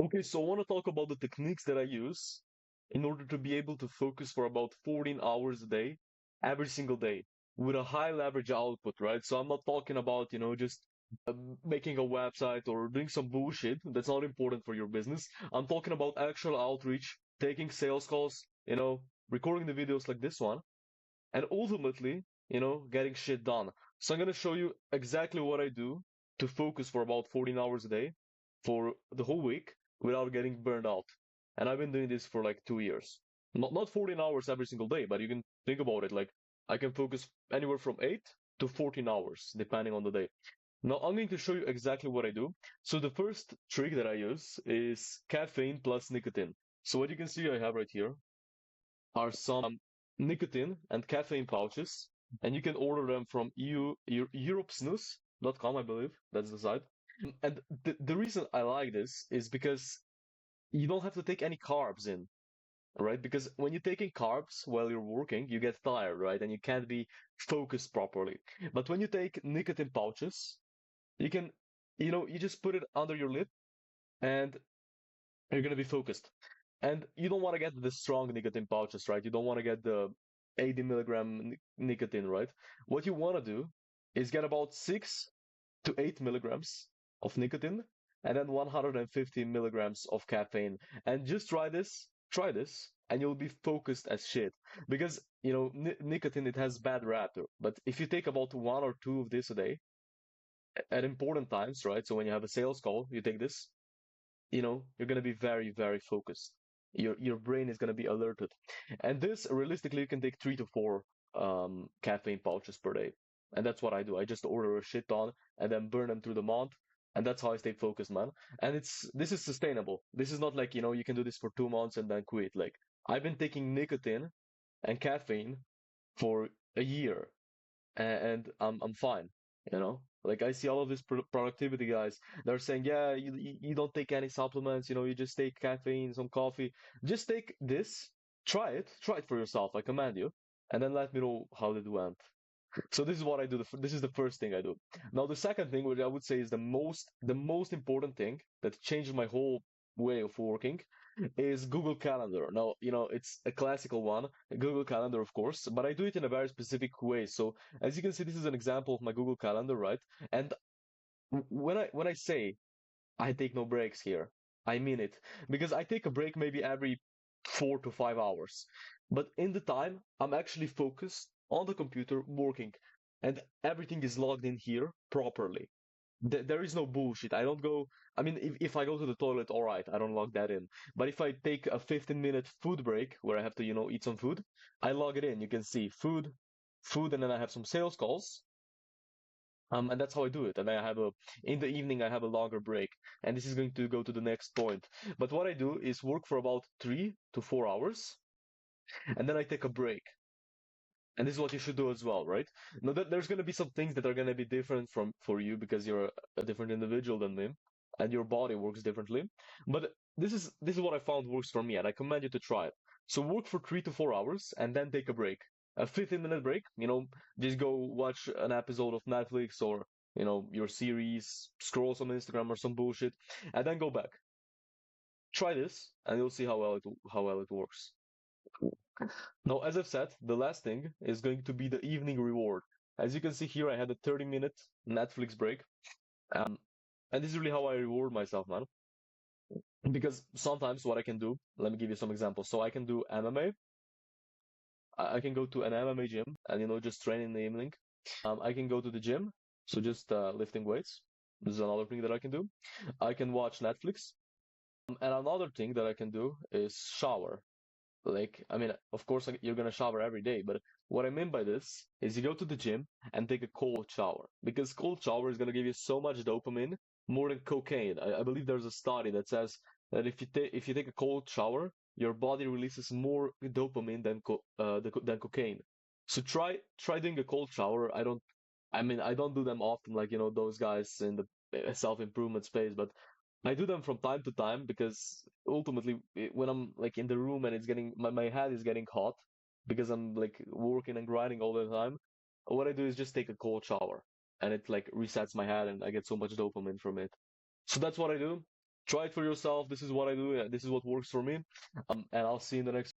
Okay, so I want to talk about the techniques that I use in order to be able to focus for about 14 hours a day, every single day, with a high leverage output, right? So I'm not talking about, just making a website or doing some bullshit that's not important for your business. I'm talking about actual outreach, taking sales calls, recording the videos like this one, and ultimately, getting shit done. So I'm going to show you exactly what I do to focus for about 14 hours a day for the whole week without getting burned out. And I've been doing this for like 2 years. Not 14 hours every single day, but you can think about it like I can focus anywhere from 8 to 14 hours depending on the day. Now I'm going to show you exactly what I do. So the first trick that I use is caffeine plus nicotine. So what you can see I have right here are some nicotine and caffeine pouches, and you can order them from europesnus.com, I believe. That's the site. And the reason I like this is because you don't have to take any carbs in, right? Because when you're taking carbs while you're working, you get tired, right? And you can't be focused properly. But when you take nicotine pouches, you can, you just put it under your lip and you're gonna be focused. And you don't want to get the strong nicotine pouches, right? You don't want to get the 80 milligram nicotine, right? What you want to do is get about 6 to 8 milligrams of nicotine and then 150 milligrams of caffeine. And just try this, and you'll be focused as shit. Because, nicotine, it has bad rap, but if you take about one or two of this a day at important times, right? So when you have a sales call, you take this, you're going to be very, very focused. Your brain is going to be alerted. And this, realistically, you can take 3 to 4 caffeine pouches per day. And that's what I do. I just order a shit ton and then burn them through the month. And that's how I stay focused, man. And this is sustainable. This is not like, you can do this for 2 months and then quit. Like, I've been taking nicotine and caffeine for a year, and I'm fine. Like I see all of these productivity guys. They're saying, yeah, you don't take any supplements. You just take caffeine, some coffee. Just take this, try it for yourself. I command you, and then let me know how it went. So this is what I do. This is the first thing I do. Now the second thing, which I would say is the most important thing that changed my whole way of working, is Google Calendar. Now, it's a classical one, Google Calendar, of course, but I do it in a very specific way. So as you can see, this is an example of my Google Calendar, right? And when I say I take no breaks here, I mean it, because I take a break maybe every 4 to 5 hours. But in the time, I'm actually focused on the computer working, and everything is logged in here properly. There is no bullshit. I don't go. I mean, if I go to the toilet, all right, I don't log that in. But if I take a 15-minute food break where I have to, eat some food, I log it in. You can see food, and then I have some sales calls. And that's how I do it. And in the evening, I have a longer break. And this is going to go to the next point. But what I do is work for about 3 to 4 hours, and then I take a break. And this is what you should do as well, right? Now, there's going to be some things that are going to be different for you because you're a different individual than me, and your body works differently. But this is what I found works for me, and I commend you to try it. So work for 3 to 4 hours, and then take a break, a 15-minute break. Just go watch an episode of Netflix or your series, scroll some Instagram or some bullshit, and then go back. Try this, and you'll see how well it works. Now, as I've said, the last thing is going to be the evening reward. As you can see here, I had a 30-minute Netflix break. And this is really how I reward myself, man. Because sometimes what I can do, let me give you some examples. So I can do MMA. I can go to an MMA gym and, just train in the evening. I can go to the gym, so just lifting weights. This is another thing that I can do. I can watch Netflix. And another thing that I can do is shower. Like, I mean, of course, like, you're gonna shower every day, but what I mean by this is you go to the gym and take a cold shower because cold shower is gonna give you so much dopamine, more than cocaine. I believe there's a study that says that if you take a cold shower, your body releases more dopamine than cocaine. So try doing a cold shower. I don't do them often, like those guys in the self-improvement space, but I do them from time to time because ultimately, when I'm like in the room and my head is getting hot because I'm like working and grinding all the time, what I do is just take a cold shower, and it like resets my head and I get so much dopamine from it. So that's what I do. try it for yourself. This is what I do. This is what works for me. And I'll see you in the next